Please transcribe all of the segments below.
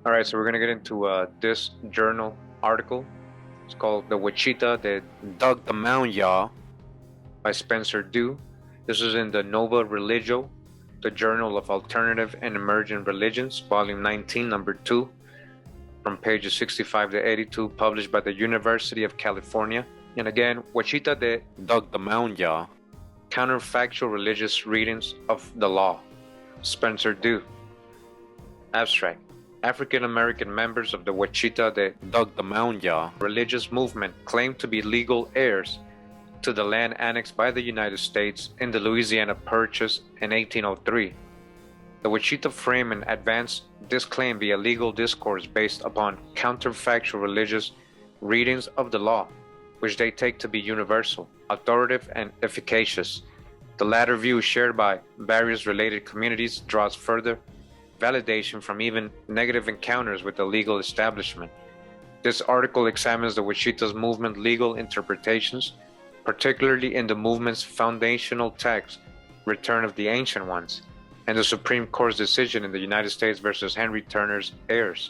All right, so we're gonna get into this journal article. It's called "The Washitaw de Dugdahmoundyah" by Spencer Dew. This is in the Nova Religio, the Journal of Alternative and Emergent Religions, Volume 19, Number 2, from pages 65 to 82, published by the University of California. And again, Washitaw de Dugdahmoundyah, Counterfactual Religious Readings of the Law. Spencer Dew. Abstract. African American members of the Washitaw de Dugdahmoundyah religious movement claim to be legal heirs to the land annexed by the United States in the Louisiana Purchase in 1803. The Washitaw frame and advance this claim via legal discourse based upon counterfactual religious readings of the law, which they take to be universal, authoritative, and efficacious. The latter view, shared by various related communities, draws further validation from even negative encounters with the legal establishment. This article examines the Washitaw's movement legal interpretations, particularly in the movement's foundational text, Return of the Ancient Ones, and the Supreme Court's decision in the United States versus Henry Turner's heirs.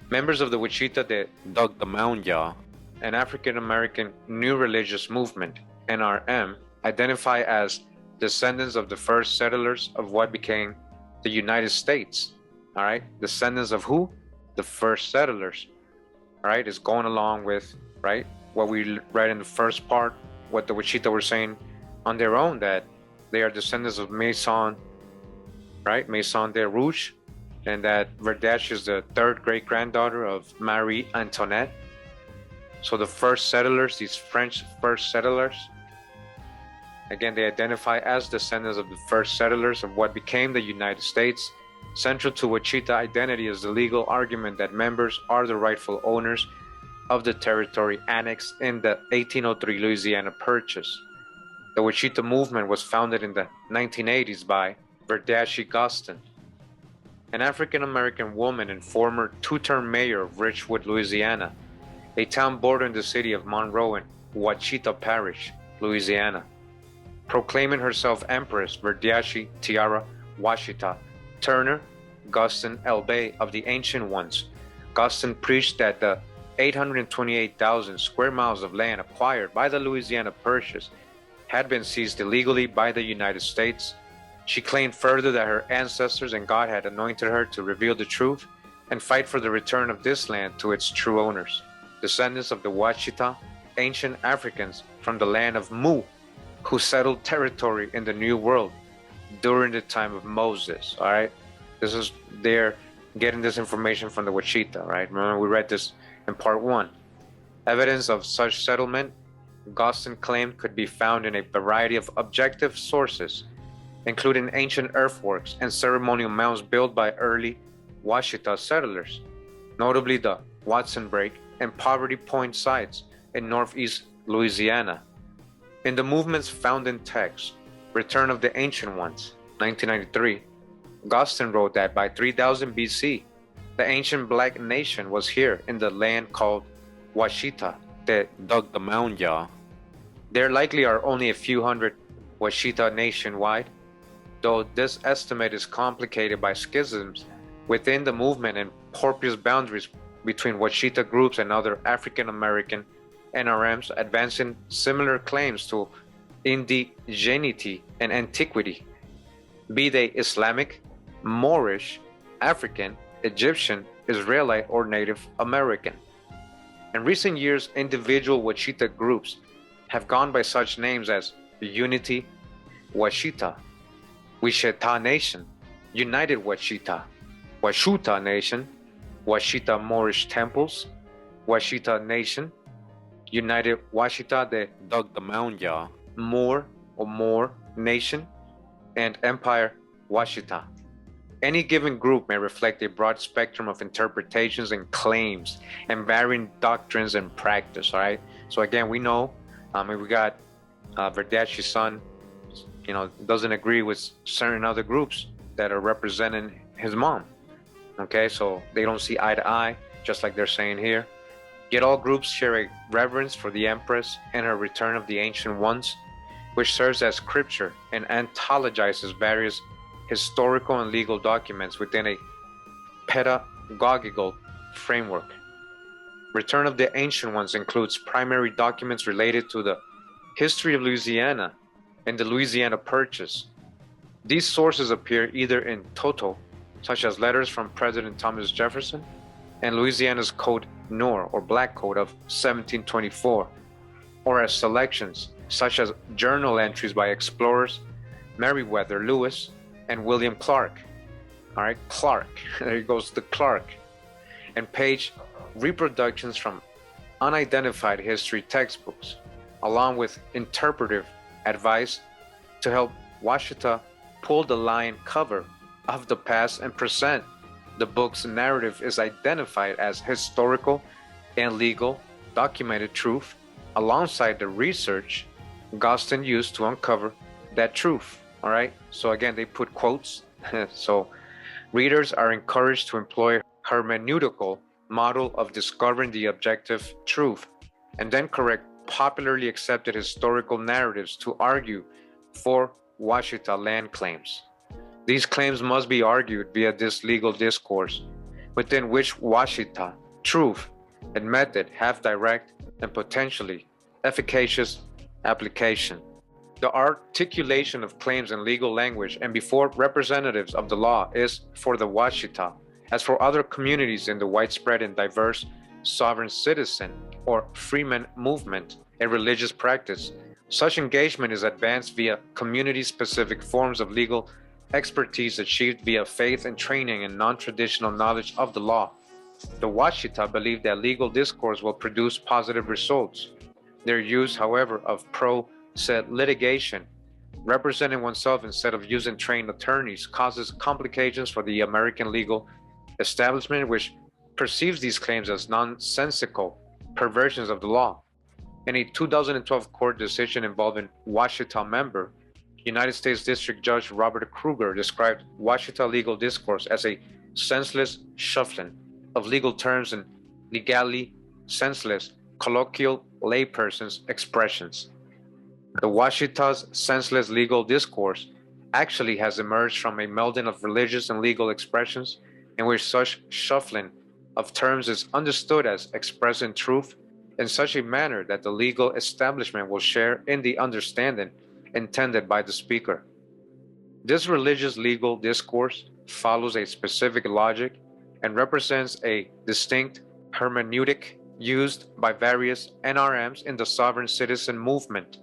Members of the Washitaw de Dugdahmoundyah, an African American new religious movement, NRM, identify as descendants of the first settlers of what became the United States. All right, descendants of who? The first settlers. All right, it's going along with, right, what we read in the first part, what the Washitaw were saying on their own, that they are descendants of Maison, right, Maison de Rouge, and that Verdache is the third great granddaughter of Marie Antoinette. So the first settlers, these French first settlers, again, they identify as descendants of the first settlers of what became the United States. Central to Washitaw identity is the legal argument that members are the rightful owners of the territory annexed in the 1803 Louisiana Purchase. The Washitaw movement was founded in the 1980s by Verdache Gostin, an African-American woman and former two-term mayor of Richwood, Louisiana, a town bordering the city of Monroe in Washitaw Parish, Louisiana. Proclaiming herself Empress Verdache Tiara Washitaw Turner Gustin Elbay of the Ancient Ones, Gustin preached that the 828,000 square miles of land acquired by the Louisiana Purchase had been seized illegally by the United States. She claimed further that her ancestors and God had anointed her to reveal the truth and fight for the return of this land to its true owners, descendants of the Washitaw, ancient Africans from the land of Mu, who settled territory in the New World during the time of Moses. All right, this is they're getting this information from the Washitaw. Right, remember we read this in part 1. Evidence of such settlement, Gostin claimed, could be found in a variety of objective sources, including ancient earthworks and ceremonial mounds built by early Washitaw settlers, notably the Watson Break and Poverty Point sites in northeast Louisiana. In the movement's founding text, Return of the Ancient Ones, 1993, Gostin wrote that by 3000 BC, the ancient black nation was here in the land called Washitaw de Dugdahmoundyah. There likely are only a few hundred Washitaw nationwide, though this estimate is complicated by schisms within the movement and porous boundaries between Washitaw groups and other African American NRMs advancing similar claims to indigeneity and antiquity, be they Islamic, Moorish, African, Egyptian, Israelite, or Native American. In recent years, individual Washitaw groups have gone by such names as Unity Washitaw, Washitaw Nation, United Washitaw, Washutaw Nation, Washitaw Moorish Temples, Washitaw Nation, United Washitaw de Dugdahmoundyah, Moor or Moor Nation, and Empire Washitaw. Any given group may reflect a broad spectrum of interpretations and claims and varying doctrines and practice, all right? So again, we know, we got Verdache's son, doesn't agree with certain other groups that are representing his mom, okay? So they don't see eye to eye, just like they're saying here. Yet all groups share a reverence for the Empress and her Return of the Ancient Ones, which serves as scripture and anthologizes various historical and legal documents within a pedagogical framework. Return of the Ancient Ones includes primary documents related to the history of Louisiana and the Louisiana Purchase. These sources appear either in toto, such as letters from President Thomas Jefferson, and Louisiana's Code Noir or Black Code of 1724, or as selections, such as journal entries by explorers Meriwether Lewis and William Clark. All right, Clark, there goes the Clark, and page reproductions from unidentified history textbooks, along with interpretive advice to help Washitaw pull the lion cover of the past and present. The book's narrative is identified as historical and legal documented truth alongside the research Gostin used to uncover that truth. All right, so again, they put quotes. So readers are encouraged to employ hermeneutical model of discovering the objective truth and then correct popularly accepted historical narratives to argue for Washita land claims. These claims must be argued via this legal discourse, within which Washita, truth, and method have direct and potentially efficacious application. The articulation of claims in legal language and before representatives of the law is for the Washita, as for other communities in the widespread and diverse sovereign citizen or freeman movement and religious practice. Such engagement is advanced via community-specific forms of legal expertise achieved via faith and training in non-traditional knowledge of the law. The Washita believe that legal discourse will produce positive results. Their use, however, of pro se litigation, representing oneself instead of using trained attorneys, causes complications for the American legal establishment, which perceives these claims as nonsensical perversions of the law. In a 2012 court decision involving Washitaw member, United States District Judge Robert Kruger described Washita legal discourse as a senseless shuffling of legal terms and legally senseless colloquial layperson's expressions. The Washita's senseless legal discourse actually has emerged from a melding of religious and legal expressions in which such shuffling of terms is understood as expressing truth in such a manner that the legal establishment will share in the understanding intended by the speaker. This religious legal discourse follows a specific logic and represents a distinct hermeneutic used by various NRMs in the sovereign citizen movement,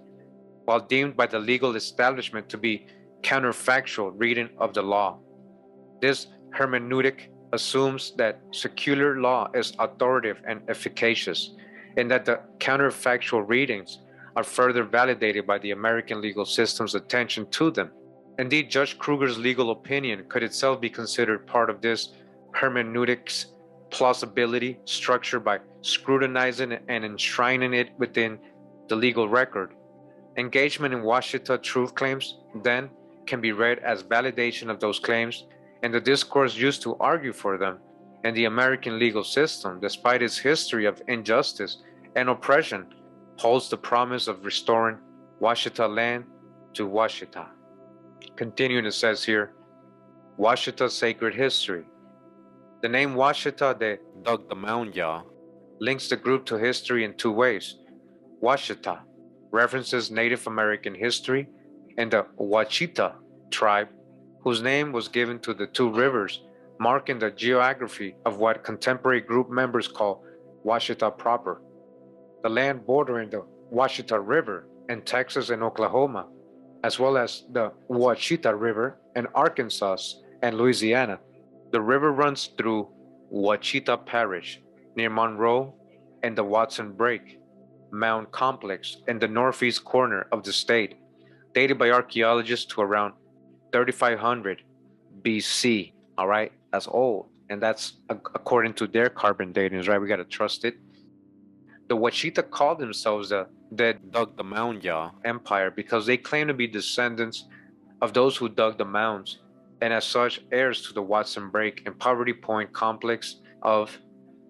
while deemed by the legal establishment to be counterfactual reading of the law. This hermeneutic assumes that secular law is authoritative and efficacious, and that the counterfactual readings are further validated by the American legal system's attention to them. Indeed, Judge Kruger's legal opinion could itself be considered part of this hermeneutics plausibility structure by scrutinizing and enshrining it within the legal record. Engagement in Washita truth claims, then, can be read as validation of those claims and the discourse used to argue for them, and the American legal system, despite its history of injustice and oppression, holds the promise of restoring Washita land to Washita. Continuing, it says here, Washita sacred history. The name Washita de Dugdahmoundyah links the group to history in two ways. Washita references Native American history and the Wachita tribe, whose name was given to the two rivers, marking the geography of what contemporary group members call Washita proper. The land bordering the Washita River in Texas and Oklahoma, as well as the Wachita River in Arkansas and Louisiana. The river runs through Wachita Parish near Monroe and the Watson Break Mound Complex in the northeast corner of the state, dated by archaeologists to around 3500 BC. All right, that's old, and that's according to their carbon datings, right? We got to trust it. The Wachita called themselves the Dugdahmoundyah Empire because they claim to be descendants of those who dug the mounds, and as such, heirs to the Watson Break and Poverty Point complex of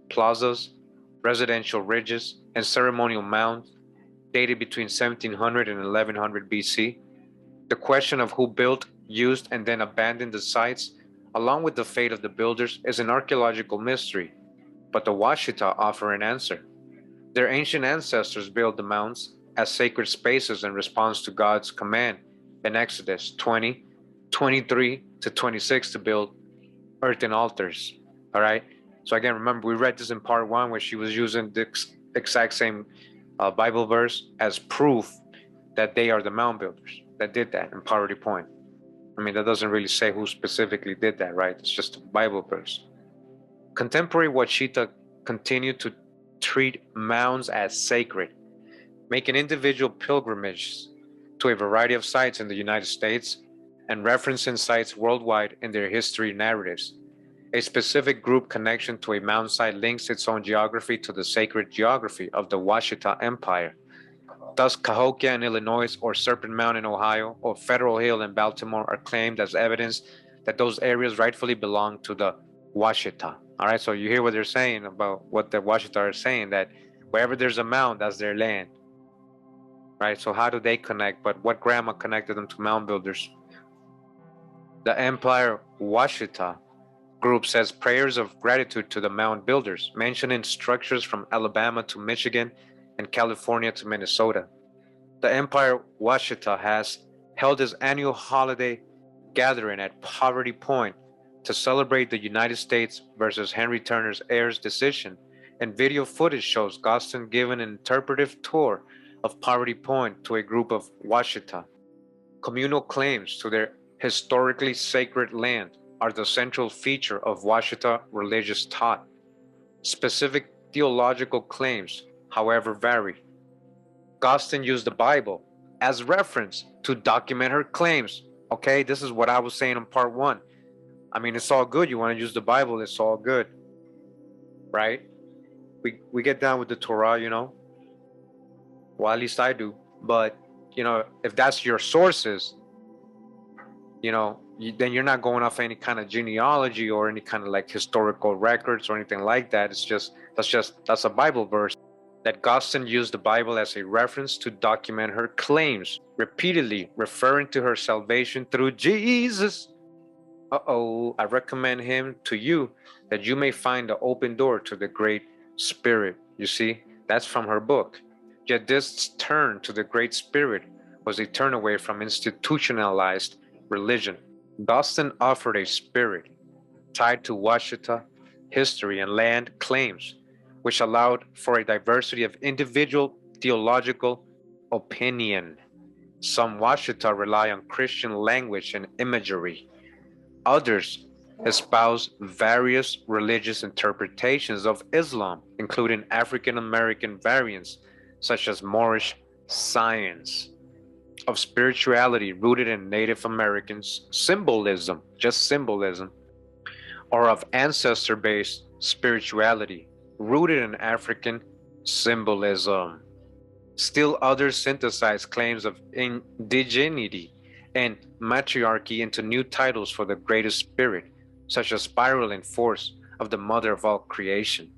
plazas, residential ridges, and ceremonial mounds dated between 1700 and 1100 BC. The question of who built, used, and then abandoned the sites along with the fate of the builders, is an archaeological mystery, but the Washitaw offer an answer. Their ancient ancestors built the mounds as sacred spaces in response to God's command in Exodus 20:23 to 26 to build earthen altars. All right. So again, remember we read this in part one where she was using the exact same Bible verse as proof that they are the mound builders that did that in Poverty Point. I mean, that doesn't really say who specifically did that, right? It's just a Bible verse. Contemporary Washita continued to treat mounds as sacred, making individual pilgrimages to a variety of sites in the United States and referencing sites worldwide in their history narratives. A specific group connection to a mound site links its own geography to the sacred geography of the Washita Empire. Thus, Cahokia in Illinois, or Serpent Mound in Ohio, or Federal Hill in Baltimore are claimed as evidence that those areas rightfully belong to the Washita. All right, so you hear what they're saying about what the Washita are saying, that wherever there's a mound, that's their land. Right, so how do they connect? But what grandma connected them to mound builders? The Empire Washita group says prayers of gratitude to the mound builders, mentioning structures from Alabama to Michigan and California to Minnesota. The Empire Washita has held its annual holiday gathering at Poverty Point to celebrate the United States versus Henry Turner's heirs decision, and video footage shows Gostin giving an interpretive tour of Poverty Point to a group of Washita. Communal claims to their historically sacred land are the central feature of Washita religious thought. Specific theological claims, however, vary. Gostin used the Bible as reference to document her claims. Okay, this is what I was saying in part one. I mean, it's all good. You want to use the Bible, it's all good. Right? We get down with the Torah, you know. Well, at least I do. But, you know, if that's your sources, you know, then you're not going off any kind of genealogy or any kind of like historical records or anything like that. It's just that's a Bible verse. That Gostin used the Bible as a reference to document her claims, repeatedly referring to her salvation through Jesus. I recommend him to you that you may find the open door to the Great Spirit. You see, that's from her book. Yet this turn to the Great Spirit was a turn away from institutionalized religion. Gostin offered a spirit tied to Washita history and land claims, which allowed for a diversity of individual theological opinion. Some Washita rely on Christian language and imagery. Others espouse various religious interpretations of Islam, including African American variants such as Moorish science, of spirituality rooted in Native Americans' symbolism, just symbolism, or of ancestor-based spirituality rooted in African symbolism. Still others synthesize claims of indigeneity and matriarchy into new titles for the greatest spirit, such as spiraling force of the mother of all creation.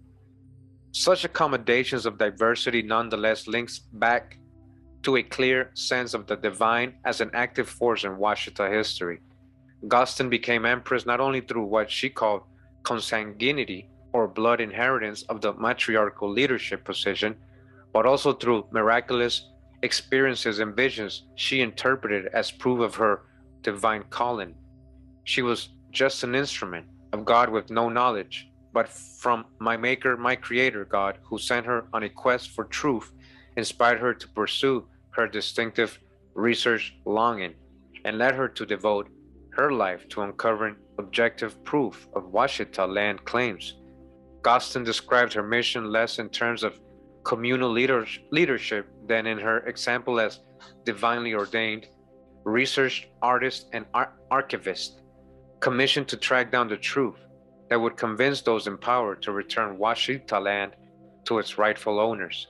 Such accommodations of diversity nonetheless links back to a clear sense of the divine as an active force in Washita history. Gostin became empress not only through what she called consanguinity or blood inheritance of the matriarchal leadership position, but also through miraculous experiences and visions she interpreted as proof of her divine calling. She was just an instrument of God with no knowledge, but from my Maker, my Creator God, who sent her on a quest for truth, inspired her to pursue her distinctive research longing, and led her to devote her life to uncovering objective proof of Washita land claims. Gostin described her mission less in terms of communal leadership than in her example as divinely ordained research artist and archivist, commissioned to track down the truth that would convince those in power to return Washita land to its rightful owners.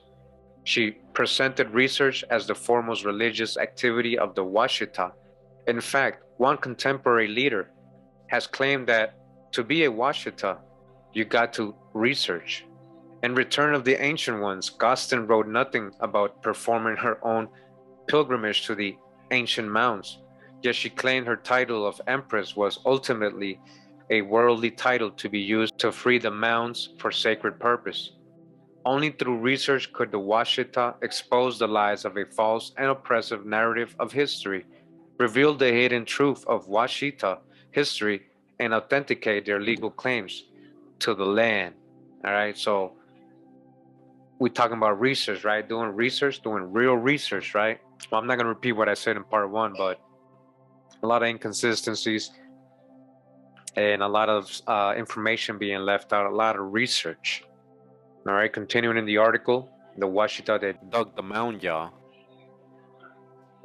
She presented research as the foremost religious activity of the Washita. In fact, one contemporary leader has claimed that to be a Washita, you got to research. In Return of the Ancient Ones, Gostin wrote nothing about performing her own pilgrimage to the ancient mounds, yet she claimed her title of empress was ultimately a worldly title to be used to free the mounds for sacred purpose. Only through research could the Washita expose the lies of a false and oppressive narrative of history, reveal the hidden truth of Washita history, and authenticate their legal claims to the land. All right, so we're talking about research, right? Doing research, doing real research, right? Well, I'm not going to repeat what I said in part one, but a lot of inconsistencies and a lot of information being left out, a lot of research. All right, continuing in the article, the Washitaw de Dugdahmoundyah,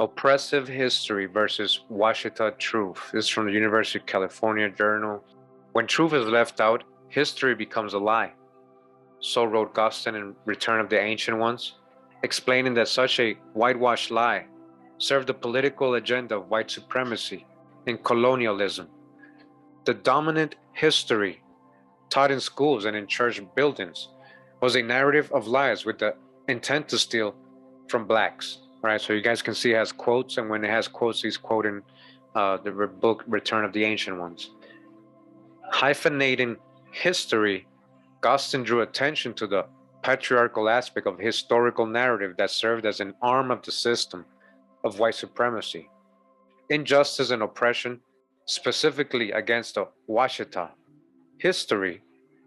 Oppressive History versus Washita Truth. This is from the University of California Journal. When truth is left out, history becomes a lie. So wrote Guston in Return of the Ancient Ones, explaining that such a whitewashed lie served the political agenda of white supremacy and colonialism. The dominant history taught in schools and in church buildings was a narrative of lies with the intent to steal from blacks. Right, so you guys can see it has quotes, and when it has quotes, he's quoting the book Return of the Ancient Ones. Hyphenating history, Guston drew attention to the patriarchal aspect of historical narrative that served as an arm of the system of white supremacy, injustice and oppression, specifically against the Washita. History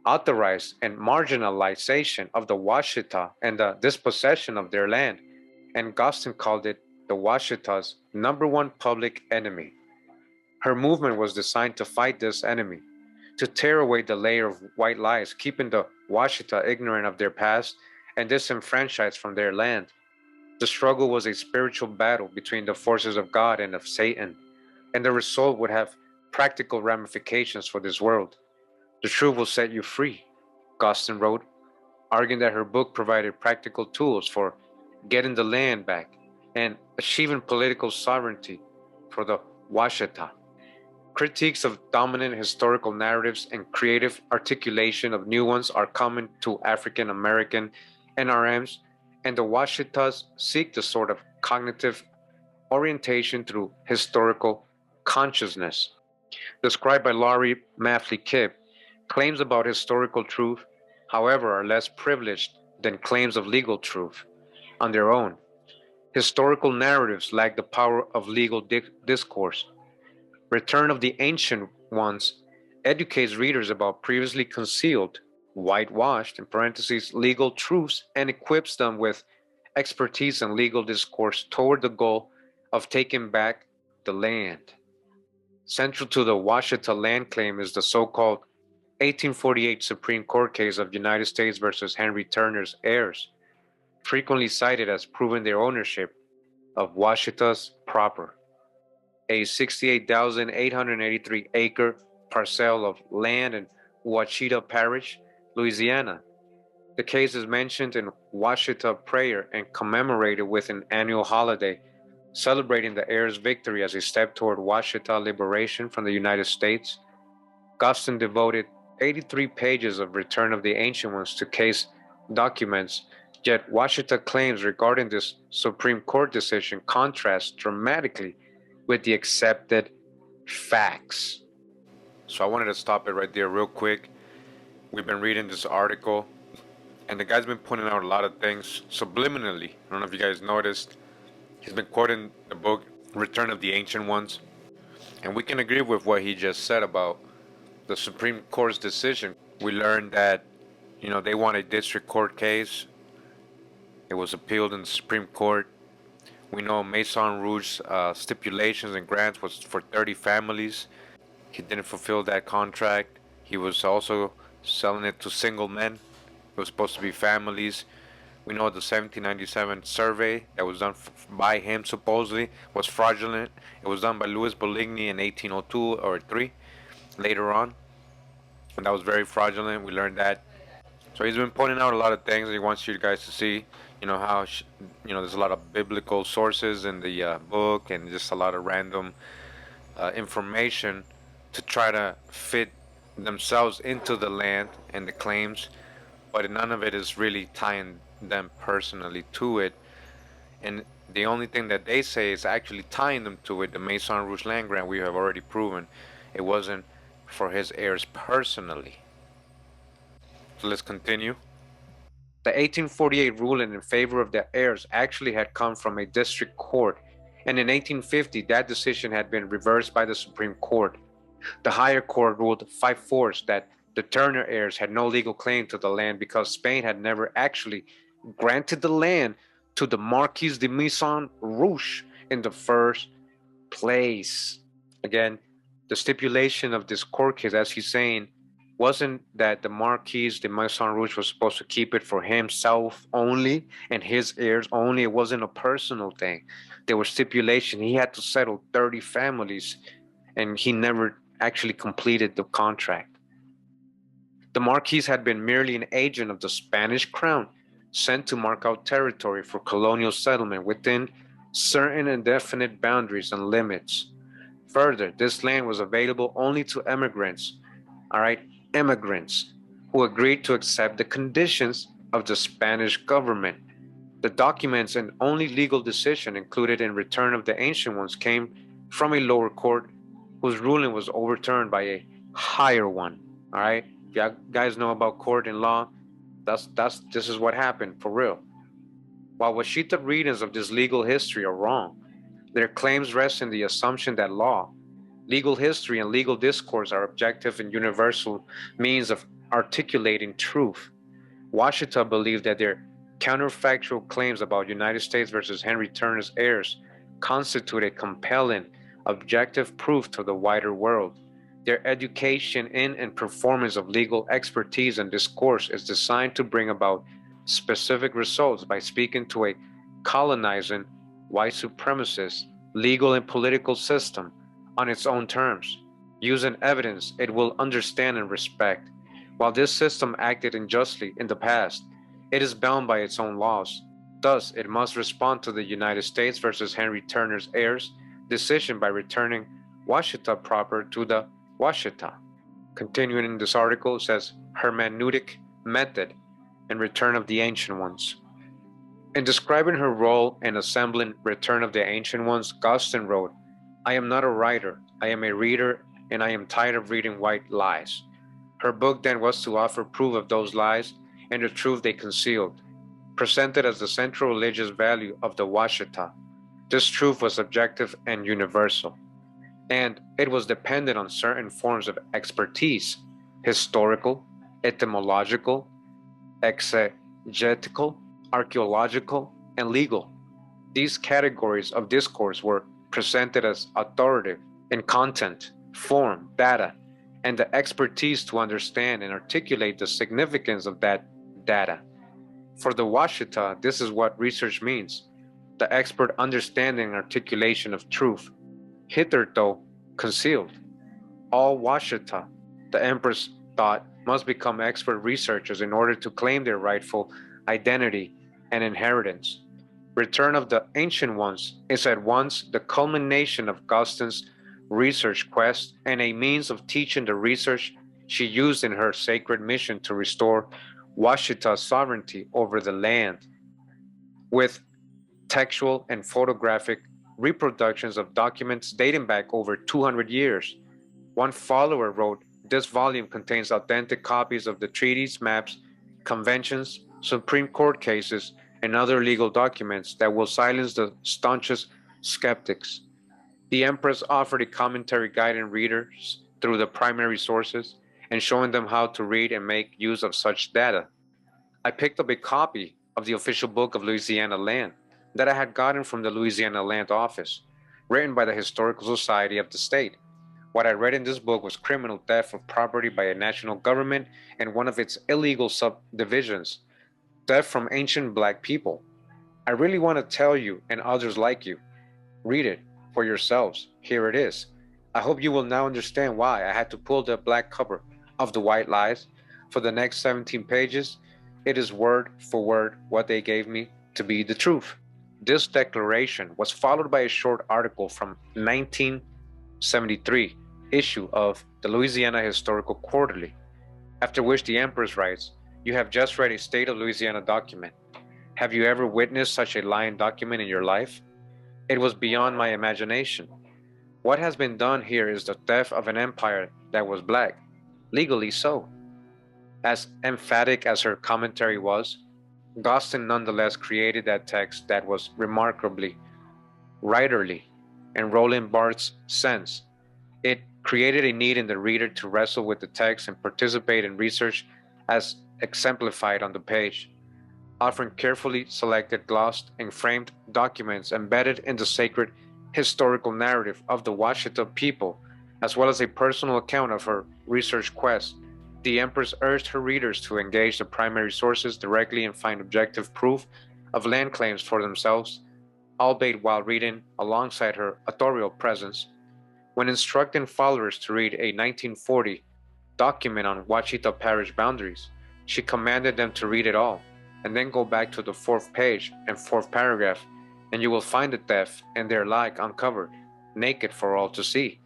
authorized and marginalization of the Washita and the dispossession of their land, and Guston called it the Washita's number one public enemy. Her movement was designed to fight this enemy, to tear away the layer of white lies, keeping the Washita ignorant of their past and disenfranchised from their land. The struggle was a spiritual battle between the forces of God and of Satan, and the result would have practical ramifications for this world. The truth will set you free, Guston wrote, arguing that her book provided practical tools for getting the land back and achieving political sovereignty for the Washita. Critiques of dominant historical narratives and creative articulation of new ones are common to African American NRMs, and the Washitas seek the sort of cognitive orientation through historical consciousness. Described by Laurie Maffley Kipp, claims about historical truth, however, are less privileged than claims of legal truth on their own. Historical narratives lack the power of legal discourse. Return of the Ancient Ones educates readers about previously concealed, whitewashed, in parentheses, legal truths, and equips them with expertise in legal discourse toward the goal of taking back the land. Central to the Washita land claim is the so-called 1848 Supreme Court case of United States versus Henry Turner's heirs, frequently cited as proving their ownership of Washitas proper, a 68,883 acre parcel of land in Ouachita Parish, Louisiana. The case is mentioned in Washita prayer and commemorated with an annual holiday celebrating the heirs' victory as a step toward Washita liberation from the United States. Guston devoted 83 pages of Return of the Ancient Ones to case documents, yet Washita claims regarding this Supreme Court decision contrast dramatically with the accepted facts. So I wanted to stop it right there real quick. We've been reading this article, and the guy's been pointing out a lot of things subliminally. I don't know if you guys noticed. He's been quoting the book Return of the Ancient Ones, and we can agree with what he just said about the Supreme Court's decision. We learned that, they won a district court case. It was appealed in the Supreme Court. We know Maison Rouge's stipulations and grants was for 30 families. He didn't fulfill that contract. He was also selling it to single men. It was supposed to be families. We know the 1797 survey that was done by him supposedly was fraudulent. It was done by Louis Boligny in 1802 or 3 later on, and that was very fraudulent. We learned that. So he's been pointing out a lot of things. He wants you guys to see, how there's a lot of biblical sources in the book, and just a lot of random information to try to fit themselves into the land and the claims, but none of it is really tying them personally to it. And the only thing that they say is actually tying them to it. The Maison Rouge land grant, we have already proven it wasn't for his heirs personally. So let's continue. The 1848 ruling in favor of the heirs actually had come from a district court, and in 1850 that decision had been reversed by the Supreme Court. The higher court ruled 5-4 that the Turner heirs had no legal claim to the land because Spain had never actually granted the land to the Marquis de Maison Rouge in the first place. Again, the stipulation of this court case, as he's saying, wasn't that the Marquis de Maison Rouge was supposed to keep it for himself only and his heirs only. It wasn't a personal thing. There was stipulation. He had to settle 30 families, and he never actually completed the contract. The Marquis had been merely an agent of the Spanish crown, sent to mark out territory for colonial settlement within certain indefinite boundaries and limits. Further, this land was available only to immigrants, immigrants, who agreed to accept the conditions of the Spanish government. The documents and only legal decision included in return of the ancient ones came from a lower court whose ruling was overturned by a higher one. All right, if you guys know about court and law, this is what happened for real. While Washita readings of this legal history are wrong, their claims rest in the assumption that law, legal history, and legal discourse are objective and universal means of articulating truth. Washita believed that their counterfactual claims about United States versus Henry Turner's heirs constituted compelling, objective proof to the wider world. Their education in and performance of legal expertise and discourse is designed to bring about specific results by speaking to a colonizing, white supremacist, legal and political system on its own terms, using evidence it will understand and respect. While this system acted unjustly in the past, it is bound by its own laws. Thus, it must respond to the United States versus Henry Turner's heirs' decision by returning Washita proper to the Washita. Continuing in this article, says hermeneutic method and return of the ancient ones. In describing her role in assembling Return of the Ancient Ones, Guston wrote, "I am not a writer, I am a reader, and I am tired of reading white lies." Her book then was to offer proof of those lies and the truth they concealed, presented as the central religious value of the Washita. This truth was objective and universal, and it was dependent on certain forms of expertise: historical, etymological, exegetical, archaeological, and legal. These categories of discourse were presented as authoritative in content, form, data, and the expertise to understand and articulate the significance of that data. For the Washita, this is what research means: the expert understanding and articulation of truth, hitherto concealed. All Washita, the empress thought, must become expert researchers in order to claim their rightful identity and inheritance. Return of the Ancient Ones is at once the culmination of Guston's research quest and a means of teaching the research she used in her sacred mission to restore Washita's sovereignty over the land. With textual and photographic reproductions of documents dating back over 200 years. One follower wrote, "This volume contains authentic copies of the treaties, maps, conventions, Supreme Court cases, and other legal documents that will silence the staunchest skeptics." The Empress offered a commentary guiding readers through the primary sources and showing them how to read and make use of such data. I picked up a copy of the official book of Louisiana Land that I had gotten from the Louisiana Land Office, written by the Historical Society of the state. What I read in this book was criminal theft of property by a national government and one of its illegal subdivisions, theft from ancient black people. I really want to tell you and others like you. Read it for yourselves. Here it is. I hope you will now understand why I had to pull the black cover of the white lies. For the next 17 pages, it is word for word what they gave me to be the truth. This declaration was followed by a short article from 1973 issue of the Louisiana Historical Quarterly, after which the Empress writes, "You have just read a State of Louisiana document. Have you ever witnessed such a lying document in your life? It was beyond my imagination. What has been done here is the theft of an empire that was black, legally so. As emphatic as her commentary was, Gostin nonetheless created that text that was remarkably writerly in Roland Barthes' sense. It created a need in the reader to wrestle with the text and participate in research as exemplified on the page, offering carefully selected, glossed, and framed documents embedded in the sacred historical narrative of the Washita people, as well as a personal account of her research quest. The Empress urged her readers to engage the primary sources directly and find objective proof of land claims for themselves, albeit while reading alongside her authorial presence. When instructing followers to read a 1940 document on Washita Parish boundaries, she commanded them to read it all, and then go back to the fourth page and fourth paragraph, and you will find the theft and their like uncovered, naked for all to see.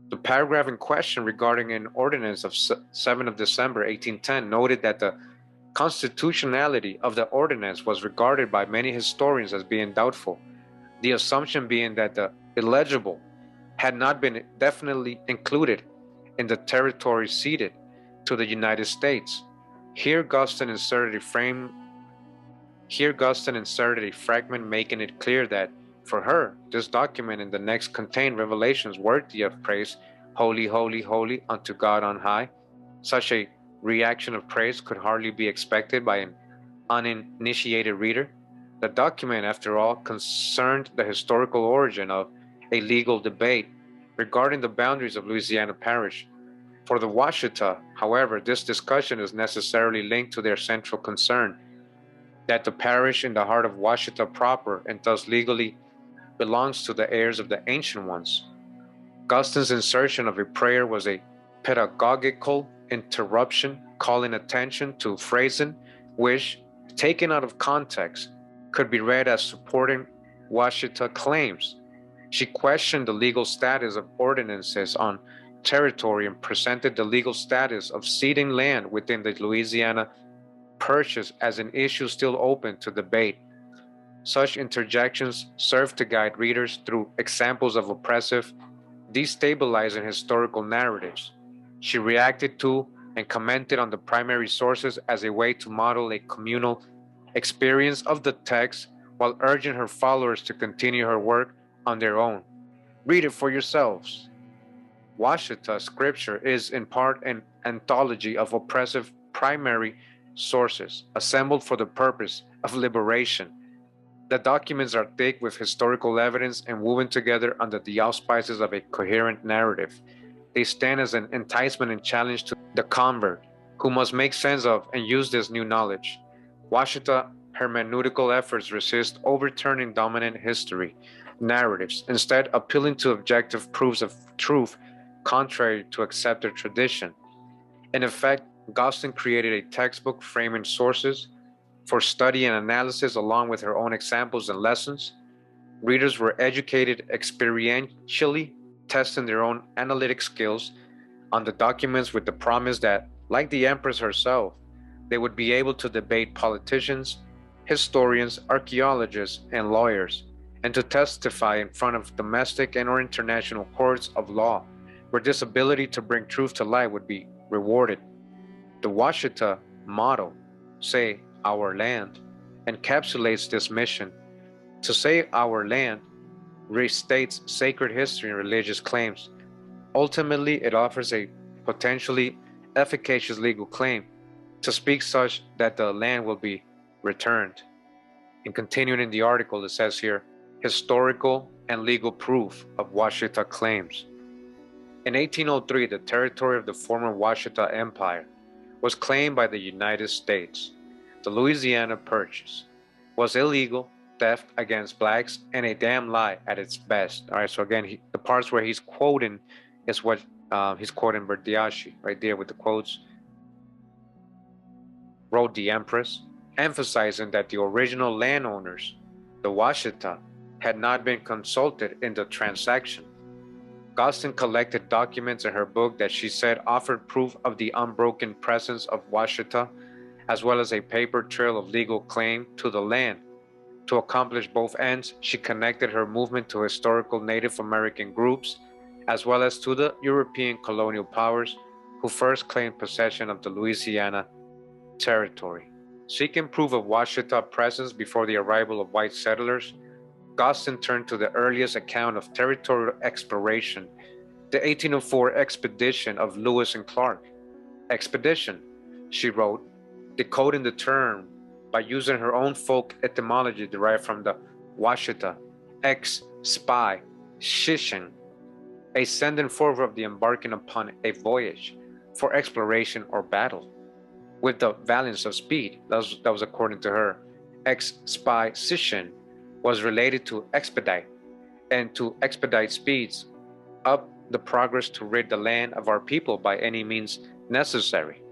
The paragraph in question regarding an ordinance of 7 of December 1810 noted that the constitutionality of the ordinance was regarded by many historians as being doubtful, the assumption being that the illegible had not been definitely included in the territory ceded to the United States. Here Guston inserted a fragment making it clear that, for her, this document and the next contained revelations worthy of praise, holy, holy, holy unto God on high. Such a reaction of praise could hardly be expected by an uninitiated reader. The document, after all, concerned the historical origin of a legal debate regarding the boundaries of Louisiana Parish. For the Washita, however, this discussion is necessarily linked to their central concern, that the parish in the heart of Washita proper and thus legally belongs to the heirs of the ancient ones. Guston's insertion of a prayer was a pedagogical interruption, calling attention to phrasing which, taken out of context, could be read as supporting Washita claims. She questioned the legal status of ordinances on territory and presented the legal status of ceding land within the Louisiana Purchase as an issue still open to debate. Such interjections serve to guide readers through examples of oppressive, destabilizing historical narratives. She reacted to and commented on the primary sources as a way to model a communal experience of the text while urging her followers to continue her work on their own. Read it for yourselves. Washita scripture is in part an anthology of oppressive primary sources assembled for the purpose of liberation. The documents are thick with historical evidence and woven together under the auspices of a coherent narrative. They stand as an enticement and challenge to the convert, who must make sense of and use this new knowledge. Washita hermeneutical efforts resist overturning dominant history narratives, instead appealing to objective proofs of truth contrary to accepted tradition. In effect, Gostin created a textbook framing sources for study and analysis along with her own examples and lessons. Readers were educated experientially, testing their own analytic skills on the documents with the promise that, like the Empress herself, they would be able to debate politicians, historians, archaeologists, and lawyers, and to testify in front of domestic and or international courts of law, where this ability to bring truth to light would be rewarded. The Washita motto, say our land, encapsulates this mission. To say our land restates sacred history and religious claims. Ultimately, it offers a potentially efficacious legal claim to speak such that the land will be returned. And continuing in the article, it says here, historical and legal proof of Washita claims. In 1803, the territory of the former Washita Empire was claimed by the United States. The Louisiana Purchase was illegal, theft against blacks, and a damn lie at its best. All right, so again, the parts where he's quoting is what he's quoting Berdiashi right there with the quotes. Wrote the Empress, emphasizing that the original landowners, the Washita, had not been consulted in the transaction. Gostin collected documents in her book that she said offered proof of the unbroken presence of Washita, as well as a paper trail of legal claim to the land. To accomplish both ends, she connected her movement to historical Native American groups, as well as to the European colonial powers who first claimed possession of the Louisiana Territory. Seeking proof of Washitaw presence before the arrival of white settlers, Gostin turned to the earliest account of territorial exploration, the 1804 expedition of Lewis and Clark. Expedition, she wrote, decoding the term by using her own folk etymology derived from the Washita, ex-spy, shishin, a sending forth of the embarking upon a voyage for exploration or battle, with the valence of speed. That was according to her. Ex-spy sishin was related to expedite, and to expedite speeds up the progress to rid the land of our people by any means necessary.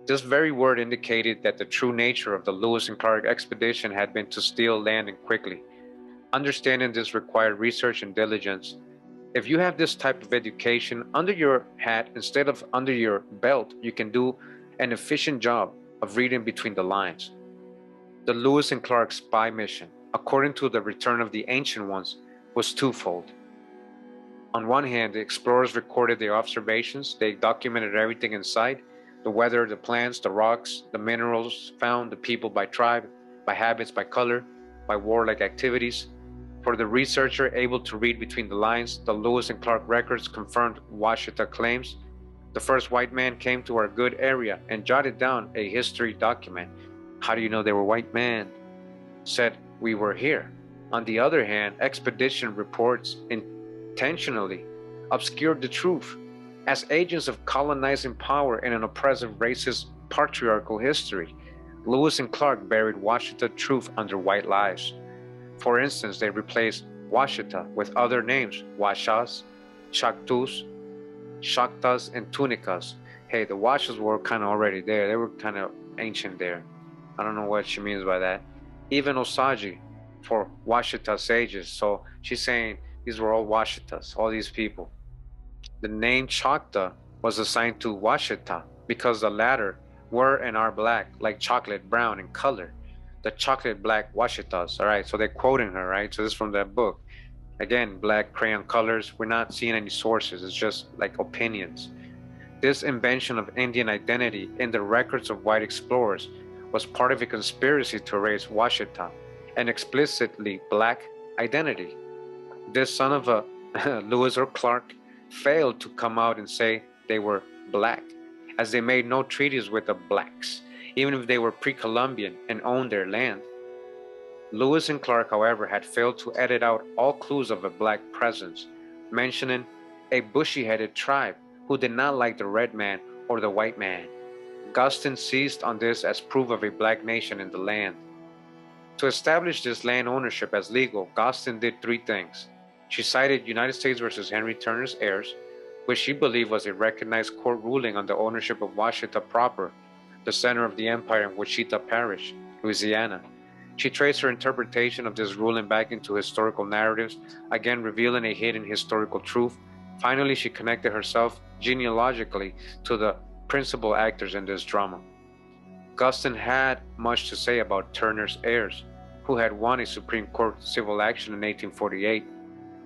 This very word indicated that the true nature of the Lewis and Clark expedition had been to steal land and quickly. Understanding this required research and diligence. If you have this type of education under your hat instead of under your belt, you can do an efficient job of reading between the lines. The Lewis and Clark spy mission, according to the Return of the Ancient Ones, was twofold. On one hand, the explorers recorded their observations. They documented everything in sight: the weather, the plants, the rocks, the minerals found, the people by tribe, by habits, by color, by warlike activities. For the researcher able to read between the lines, the Lewis and Clark records confirmed Washita claims. The first white man came to our good area and jotted down a history document. How do you know they were white men? Said, we were here. On the other hand, expedition reports intentionally obscured the truth. As agents of colonizing power in an oppressive, racist, patriarchal history, Lewis and Clark buried Washita truth under white lies. For instance, they replaced Washita with other names: Washas, Shaktus, Shaktas, and Tunicas. Hey, the Washas were kind of already there. They were kind of ancient there. I don't know what she means by that. Even Osage for Washita sages. So she's saying these were all Washitas, all these people. The name Choctaw was assigned to Washita because the latter were and are black, like chocolate brown in color. The chocolate black Washitas. All right, so they're quoting her, right? So this is from that book. Again, black crayon colors. We're not seeing any sources. It's just like opinions. This invention of Indian identity in the records of white explorers was part of a conspiracy to erase Washita, an explicitly black identity. This son of a Lewis or Clark failed to come out and say they were black, as they made no treaties with the blacks, even if they were pre-Columbian and owned their land. Lewis and Clark, however, had failed to edit out all clues of a black presence, mentioning a bushy-headed tribe who did not like the red man or the white man. Gostin seized on this as proof of a black nation in the land. To establish this land ownership as legal, Gostin did three things. She cited United States versus Henry Turner's heirs, which she believed was a recognized court ruling on the ownership of Washita proper, the center of the empire in Wichita Parish, Louisiana. She traced her interpretation of this ruling back into historical narratives, again revealing a hidden historical truth. Finally, she connected herself genealogically to the principal actors in this drama. Gostin had much to say about Turner's heirs, who had won a Supreme Court civil action in 1848,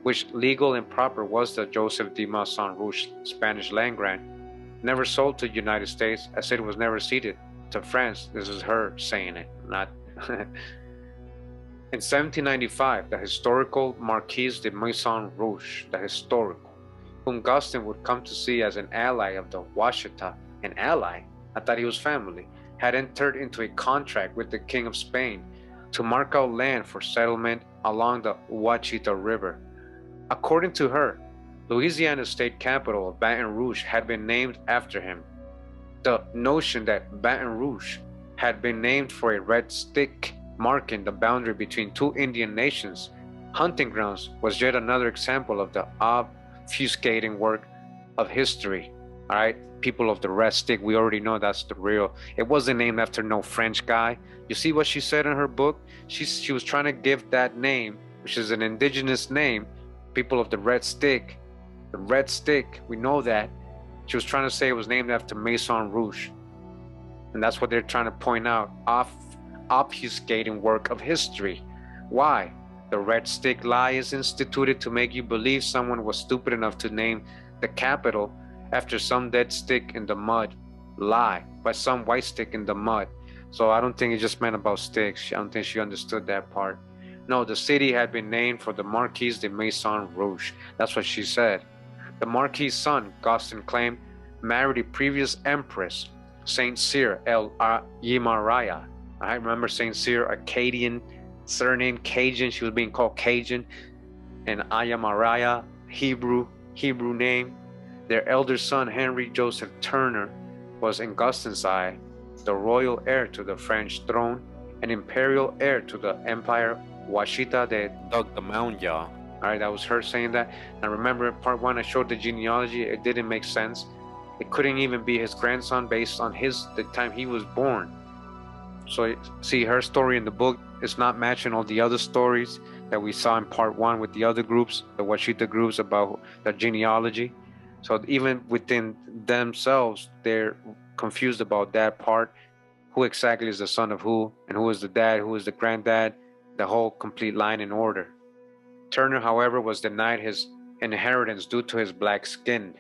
which legal and proper was the Joseph de Maison Rouge Spanish land grant, never sold to the United States as it was never ceded to France. This is her saying it, not... In 1795, the historical Marquise de Maison Rouge, the historical, whom Gostin would come to see as an ally of the Washita, an ally, I thought he was family, had entered into a contract with the King of Spain to mark out land for settlement along the Washita River. According to her, Louisiana's state capital of Baton Rouge had been named after him. The notion that Baton Rouge had been named for a red stick marking the boundary between two Indian nations' hunting grounds was yet another example of the obfuscating work of history. All right, people of the red stick, we already know that's the real. It wasn't named after no French guy. You see what she said in her book? She was trying to give that name, which is an indigenous name, people of the red stick. The red stick, we know that. She was trying to say it was named after Maison Rouge. And that's what they're trying to point out, obfuscating work of history. Why? The red stick lie is instituted to make you believe someone was stupid enough to name the capital after some dead stick in the mud. Lie, by some white stick in the mud. So I don't think it just meant about sticks. I don't think she understood that part. No, the city had been named for the Marquis de Maison Rouge. That's what she said. The Marquis' son, Gaston claimed, married a previous empress, Saint Cyr el Yimaraya. I remember Saint Cyr, Akkadian surname, Cajun. She was being called Cajun, and Ayamaraya, Hebrew name. Their elder son, Henry Joseph Turner, was in Gaston's eye the royal heir to the French throne and imperial heir to the empire Washitaw de Dugdahmoundyah. All right, that was her saying that. Now remember, part one, I showed the genealogy. It didn't make sense. It couldn't even be his grandson based on the time he was born. So see, her story in the book is not matching all the other stories that we saw in part one with the other groups, the Washita groups, about the genealogy. So even within themselves, they're confused about that part. Who exactly is the son of who, and who is the dad, who is the granddad, the whole complete line in order. Turner, however, was denied his inheritance due to his black skin.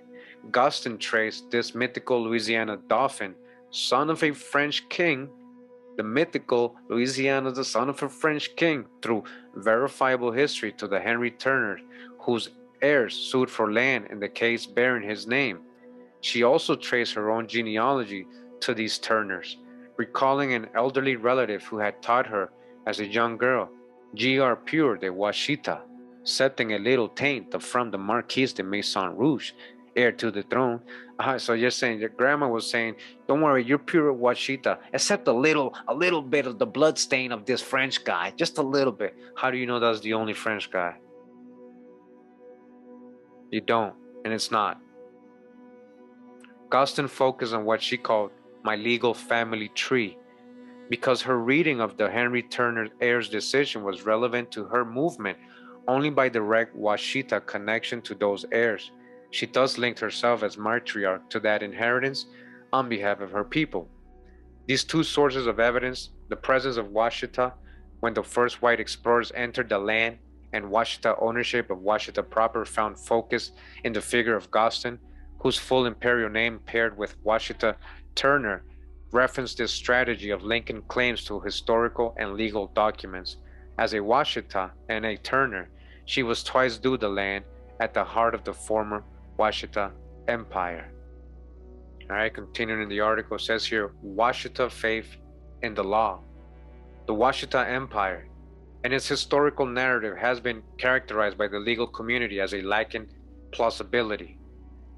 Gaston traced this mythical Louisiana dauphin, son of a French king, the mythical Louisiana, the son of a French king, through verifiable history to the Henry Turner, whose heirs sued for land in the case bearing his name. She also traced her own genealogy to these Turners, recalling an elderly relative who had taught her as a young girl, G.R. Pure de Washita, setting a little taint from the Marquis de Maison Rouge, heir to the throne. So you're saying your grandma was saying, "Don't worry, you're pure Washita, except a little bit of the blood stain of this French guy, just a little bit." How do you know that's the only French guy? You don't, and it's not. Gaston focused on what she called my legal family tree, because her reading of the Henry Turner heir's decision was relevant to her movement only by direct Washita connection to those heirs. She thus linked herself as matriarch to that inheritance on behalf of her people. These two sources of evidence, the presence of Washita when the first white explorers entered the land, and Washita ownership of Washita proper, found focus in the figure of Gaston, whose full imperial name paired with Washita Turner referenced this strategy of linking claims to historical and legal documents. As a Washita and a Turner, she was twice due the land at the heart of the former Washita Empire. All right, continuing in the article, says here, Washita faith in the law. The Washita Empire and its historical narrative has been characterized by the legal community as a lacking plausibility,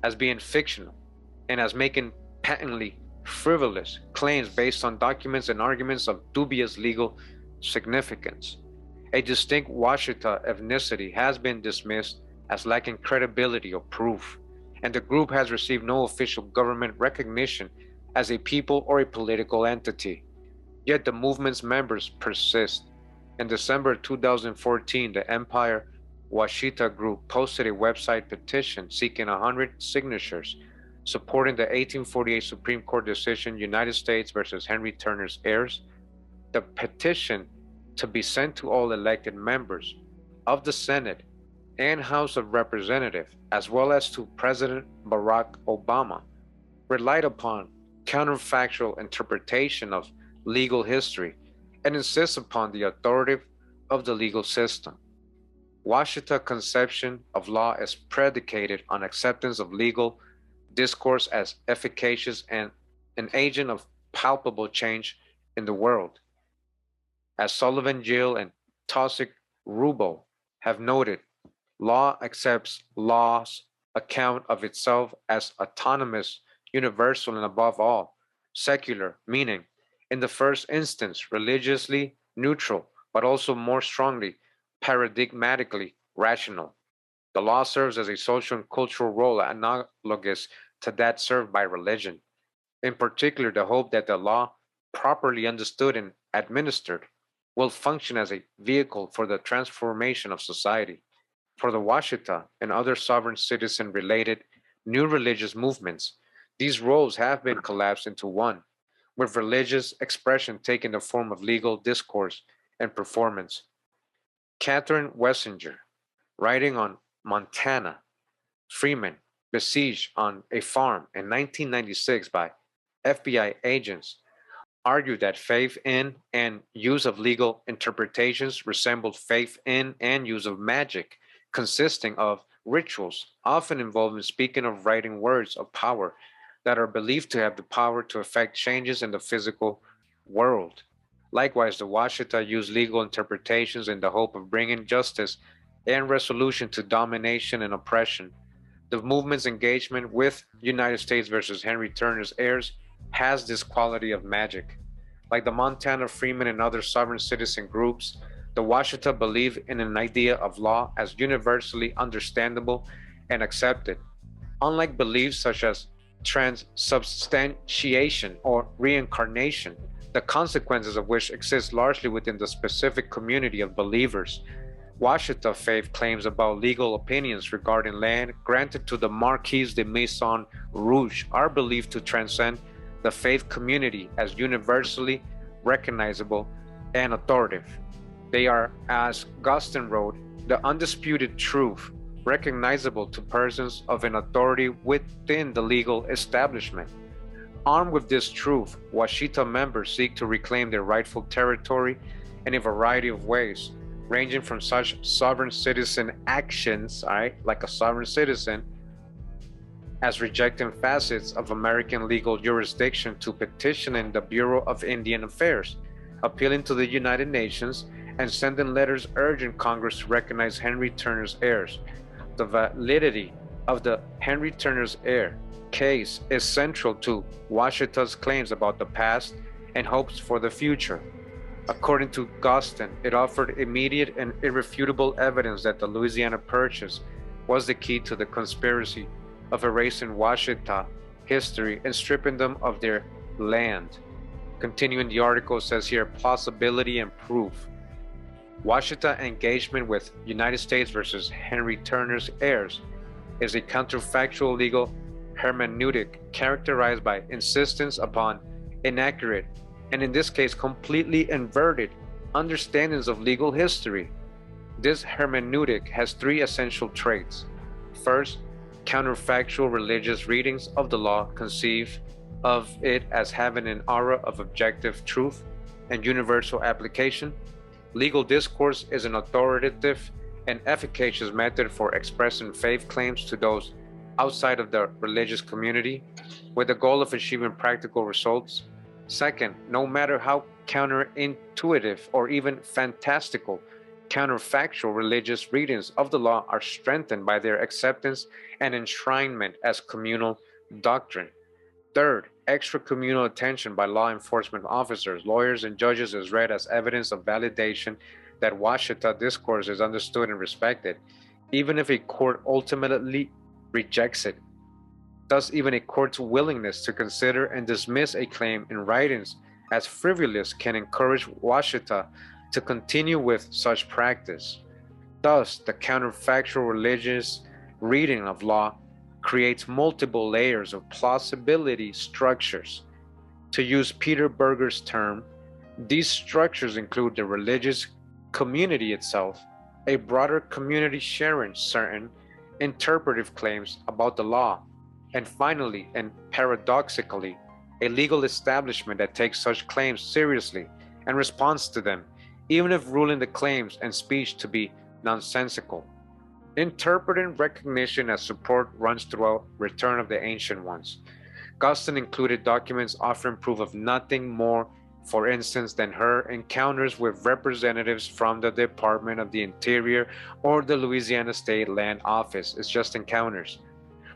as being fictional, and as making patently frivolous claims based on documents and arguments of dubious legal significance. A distinct Washita ethnicity has been dismissed as lacking credibility or proof, and the group has received no official government recognition as a people or a political entity. Yet the movement's members persist. In December 2014, the Empire Washita Group posted a website petition seeking 100 signatures supporting the 1848 Supreme Court decision United States versus Henry Turner's heirs. The petition, to be sent to all elected members of the Senate and House of Representatives, as well as to President Barack Obama, relied upon counterfactual interpretation of legal history and insists upon the authority of the legal system. Washita conception of law is predicated on acceptance of legal discourse as efficacious and an agent of palpable change in the world. As Sullivan Gill and Taussig Rubo have noted, law accepts law's account of itself as autonomous, universal, and above all, secular, meaning, in the first instance, religiously neutral, but also more strongly, paradigmatically rational. The law serves as a social and cultural role analogous to that served by religion. In particular, the hope that the law, properly understood and administered, will function as a vehicle for the transformation of society. For the Washita and other sovereign citizen related new religious movements, these roles have been collapsed into one, with religious expression taking the form of legal discourse and performance. Catherine Wessinger, writing on Montana Freeman besieged on a farm in 1996 by FBI agents, argued that faith in and use of legal interpretations resembled faith in and use of magic, consisting of rituals, often involving speaking or writing words of power that are believed to have the power to effect changes in the physical world. Likewise, the Washita used legal interpretations in the hope of bringing justice and resolution to domination and oppression. The movement's engagement with United States versus Henry Turner's heirs has this quality of magic. Like the Montana Freemen and other sovereign citizen groups, the Washita believe in an idea of law as universally understandable and accepted. Unlike beliefs such as transubstantiation or reincarnation, the consequences of which exist largely within the specific community of believers, Washita faith claims about legal opinions regarding land granted to the Marquis de Maison Rouge are believed to transcend the faith community as universally recognizable and authoritative. They are, as Gustin wrote, the undisputed truth, recognizable to persons of an authority within the legal establishment. Armed with this truth, Washita members seek to reclaim their rightful territory in a variety of ways, ranging from such sovereign citizen actions, like a sovereign citizen, as rejecting facets of American legal jurisdiction to petitioning the Bureau of Indian Affairs, appealing to the United Nations, and sending letters urging Congress to recognize Henry Turner's heirs. The validity of the Henry Turner's heir case is central to Washita's claims about the past and hopes for the future. According to Gustin, it offered immediate and irrefutable evidence that the Louisiana Purchase was the key to the conspiracy of erasing Washita history and stripping them of their land. Continuing the article says here, plausibility and proof. Washita engagement with United States versus Henry Turner's heirs is a counterfactual legal hermeneutic characterized by insistence upon inaccurate, and in this case completely inverted, understandings of legal history. This hermeneutic has three essential traits. First, counterfactual religious readings of the law conceive of it as having an aura of objective truth and universal application. Legal discourse is an authoritative and efficacious method for expressing faith claims to those outside of the religious community with the goal of achieving practical results. Second, no matter how counterintuitive or even fantastical, counterfactual religious readings of the law are strengthened by their acceptance and enshrinement as communal doctrine. Third, extra-communal attention by law enforcement officers, lawyers, and judges is read as evidence of validation that Washita discourse is understood and respected, even if a court ultimately rejects it. Thus, even a court's willingness to consider and dismiss a claim in writings as frivolous can encourage Washita to continue with such practice. Thus, the counterfactual religious reading of law creates multiple layers of plausibility structures. To use Peter Berger's term, these structures include the religious community itself, a broader community sharing certain interpretive claims about the law, and finally, and paradoxically, a legal establishment that takes such claims seriously and responds to them, even if ruling the claims and speech to be nonsensical. Interpreting recognition as support runs throughout Return of the Ancient Ones. Gustin included documents offering proof of nothing more, for instance, than her encounters with representatives from the Department of the Interior or the Louisiana State Land Office. It's just encounters.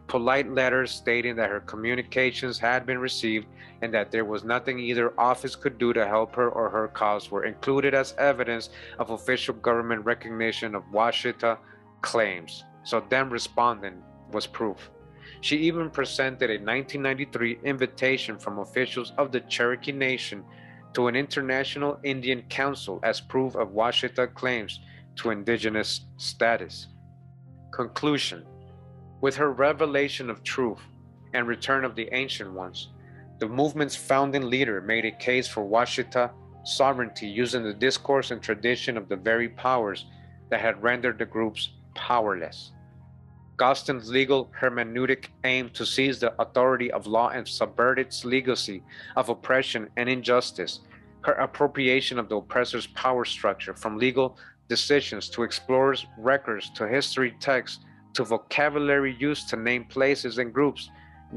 Polite letters stating that her communications had been received and that there was nothing either office could do to help her or her cause were included as evidence of official government recognition of Washita claims. So them responding was proof. She even presented a 1993 invitation from officials of the Cherokee Nation to an International Indian Council as proof of Washita claims to indigenous status. Conclusion. With her revelation of truth and Return of the Ancient Ones, the movement's founding leader made a case for Washita sovereignty using the discourse and tradition of the very powers that had rendered the groups powerless. Guston's legal hermeneutic aimed to seize the authority of law and subvert its legacy of oppression and injustice. Her appropriation of the oppressor's power structure, from legal decisions to explorers' records to history texts to vocabulary used to name places and groups,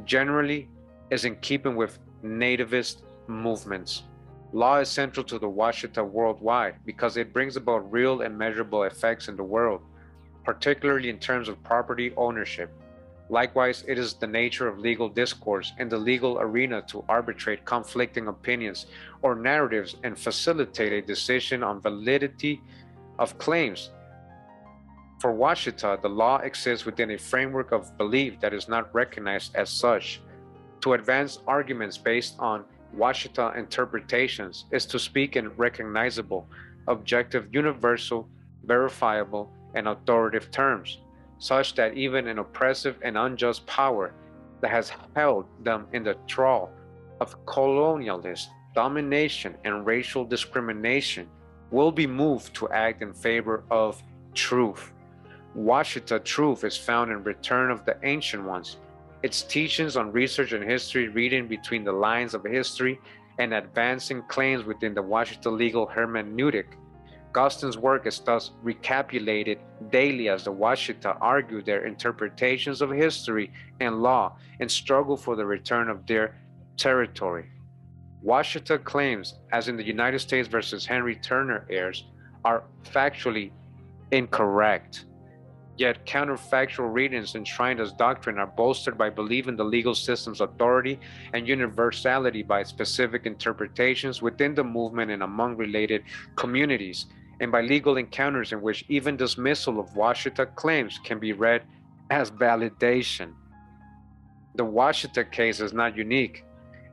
generally is in keeping with nativist movements. Law is central to the Washitaw worldwide because it brings about real and measurable effects in the world, particularly in terms of property ownership. Likewise, it is the nature of legal discourse in the legal arena to arbitrate conflicting opinions or narratives and facilitate a decision on validity of claims. For Washita, the law exists within a framework of belief that is not recognized as such. To advance arguments based on Washita interpretations is to speak in recognizable, objective, universal, verifiable, and authoritative terms, such that even an oppressive and unjust power that has held them in the thrall of colonialist domination and racial discrimination will be moved to act in favor of truth. Washita truth is found in Return of the Ancient Ones, its teachings on research and history, reading between the lines of history, and advancing claims within the Washita legal hermeneutic. Guston's work is thus recapitulated daily as the Washita argue their interpretations of history and law and struggle for the return of their territory. Washita claims, as in the United States versus Henry Turner heirs, are factually incorrect. Yet counterfactual readings enshrined as doctrine are bolstered by belief in the legal system's authority and universality by specific interpretations within the movement and among related communities, and by legal encounters in which even dismissal of Washita claims can be read as validation. The Washita case is not unique.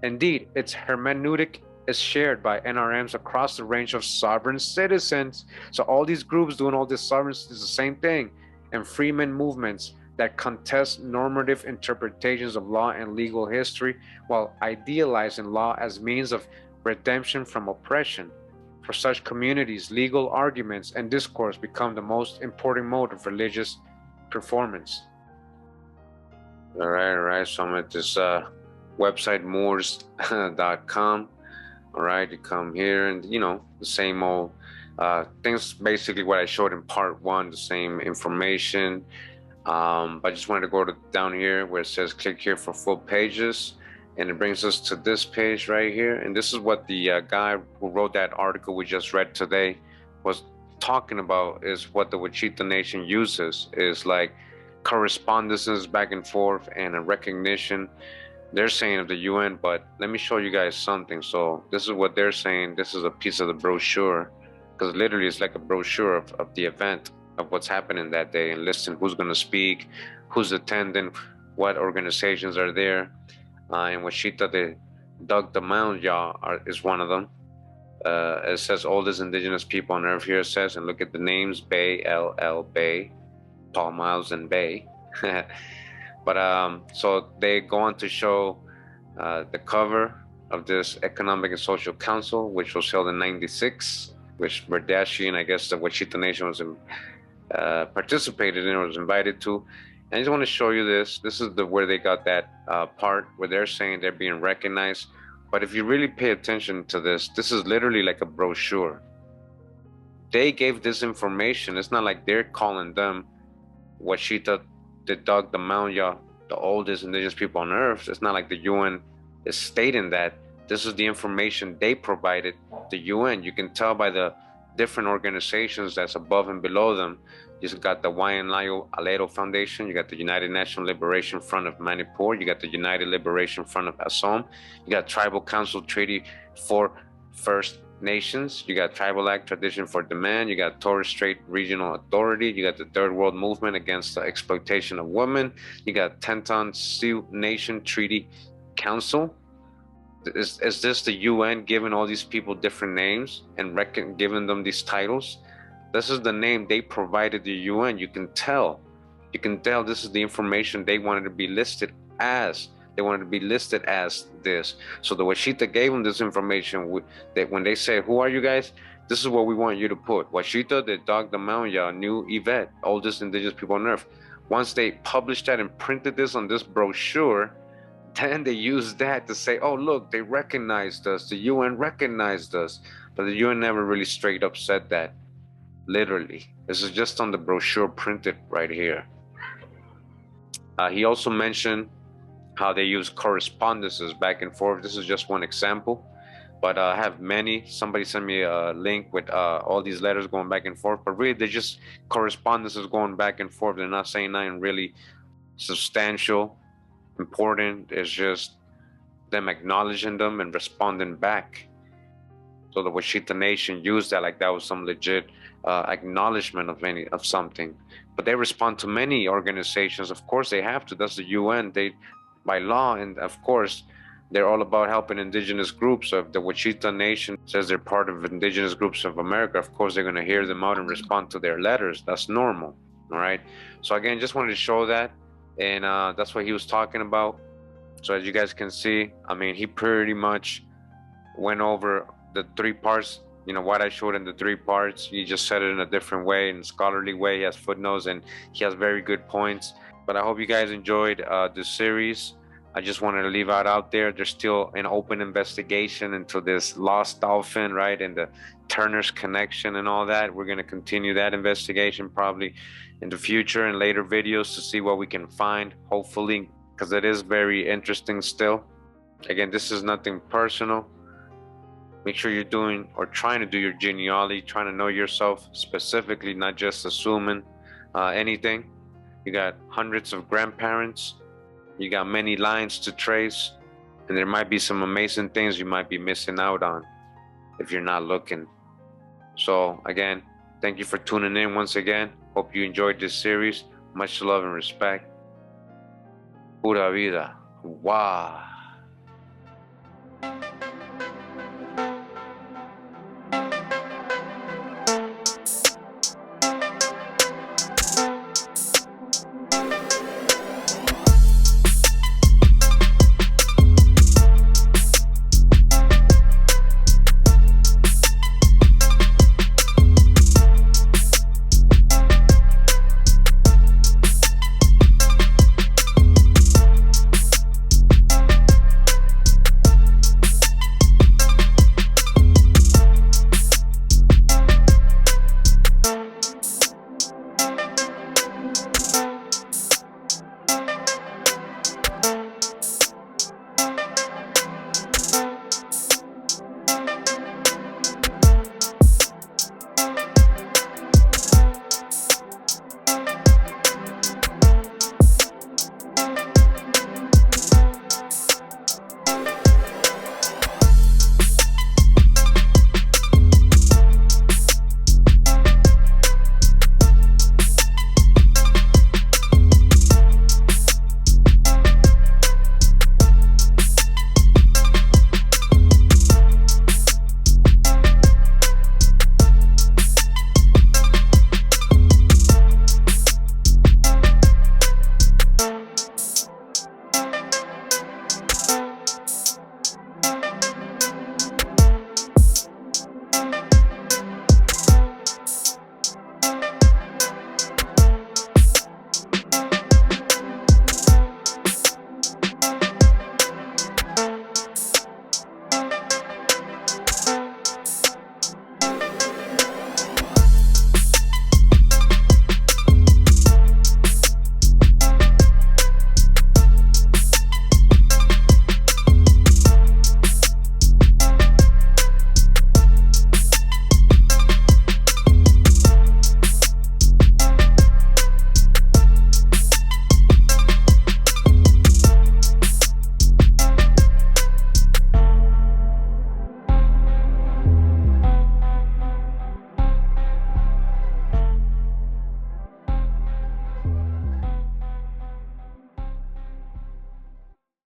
Indeed, its hermeneutic is shared by NRMs across the range of sovereign citizens. So all these groups doing all this sovereignty is the same thing. And freeman movements that contest normative interpretations of law and legal history while idealizing law as means of redemption from oppression. For such communities, legal arguments and discourse become the most important mode of religious performance. All right. So I'm at this website, moors.com. All right, you come here and, the same old things, basically what I showed in part one, the same information. But I just wanted to go down here where it says click here for full pages. And it brings us to this page right here. And this is what the guy who wrote that article we just read today was talking about, is what the Washita Nation uses is like correspondences back and forth and a recognition. They're saying of the UN, but let me show you guys something. So this is what they're saying. This is a piece of the brochure, because literally it's like a brochure of the event, of what's happening that day, and listing who's going to speak, who's attending, what organizations are there. In Washita, the Dugdahmoundyah is one of them. It says oldest indigenous people on earth here, it says, and look at the names: Bay, LL, Bay, Tall Miles, and Bay. But so they go on to show the cover of this Economic and Social Council, which was held in '96, which Verdashi and I guess the Washita Nation was participated in or was invited to. And I just want to show you this. This is where they got that part where they're saying they're being recognized. But if you really pay attention to this, this is literally like a brochure. They gave this information. It's not like they're calling them Washita, the Dugdahmoundyah, the oldest indigenous people on earth. It's not like the UN is stating that. This is the information they provided the UN. You can tell by the different organizations that's above and below them. You got the Waianae Alero Foundation, you got the United National Liberation Front of Manipur, you got the United Liberation Front of Assam, you got Tribal Council Treaty for First Nations, you got Tribal Act Tradition for Demand, you got Torres Strait Regional Authority, you got the Third World Movement Against the Exploitation of Women, you got Tenton Sioux Nation Treaty Council. Is this the UN giving all these people different names and giving them these titles? This is the name they provided the UN. You can tell this is the information they wanted to be listed as. They wanted to be listed as this. So the Washita gave them this information that when they say, who are you guys? This is what we want you to put. Washitaw de Dugdahmoundyah, new Yvette, oldest indigenous people on earth. Once they published that and printed this on this brochure, then they used that to say, oh, look, they recognized us. The UN recognized us. But the UN never really straight up said that, literally. This is just on the brochure printed right here. He also mentioned how they use correspondences back and forth. This is just one example, but I have many. Somebody sent me a link with all these letters going back and forth, but really they're just correspondences going back and forth. They're not saying nothing really substantial, important. It's just them acknowledging them and responding back. So the Washitaw Nation used that like that was some legit acknowledgement of something. But they respond to many organizations. Of course they have to. That's the UN. They, by law, and of course, they're all about helping indigenous groups. Of the Washitaw Nation says they're part of indigenous groups of America. Of course, they're going to hear them out and respond to their letters. That's normal. All right. So again, just wanted to show that, and that's what he was talking about. So as you guys can see, I mean, he pretty much went over the three parts, you know, what I showed in the three parts. He just said it in a different way, in a scholarly way. He has footnotes and he has very good points. But I hope you guys enjoyed this series. I just wanted to leave out there. There's still an open investigation into this lost dolphin, right? And the Turner's connection and all that. We're going to continue that investigation probably in the future and later videos to see what we can find, hopefully, because it is very interesting still. Again, this is nothing personal. Make sure you're doing or trying to do your genealogy, trying to know yourself specifically, not just assuming anything. You got hundreds of grandparents. You got many lines to trace. And there might be some amazing things you might be missing out on if you're not looking. So again, thank you for tuning in once again. Hope you enjoyed this series. Much love and respect. Pura vida. Wow.